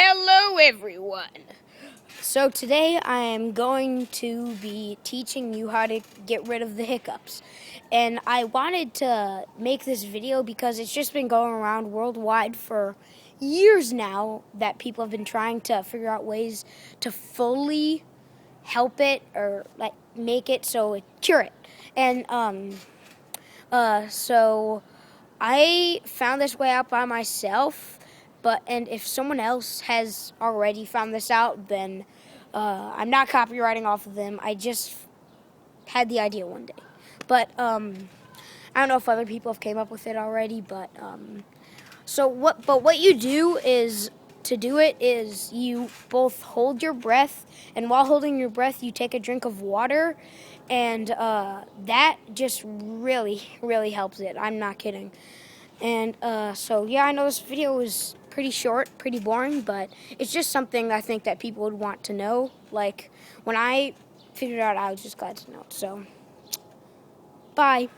Hello everyone! So today I am going to be teaching you how to get rid of the hiccups. And I wanted to make this video because it's just been going around worldwide for years now that people have been trying to figure out ways to fully help it or like make it so it cure it. And so I found this way out by myself, and if someone else has already found this out, then I'm not copywriting off of them. I just had the idea one day, but I don't know if other people have came up with it already. But what you do is to do it is you both hold your breath, and while holding your breath, you take a drink of water, and that just really helps it. I'm not kidding. And so yeah, I know this video is pretty short, pretty boring, but it's just something I think that people would want to know. Like when I figured it out, I was just glad to know. So bye.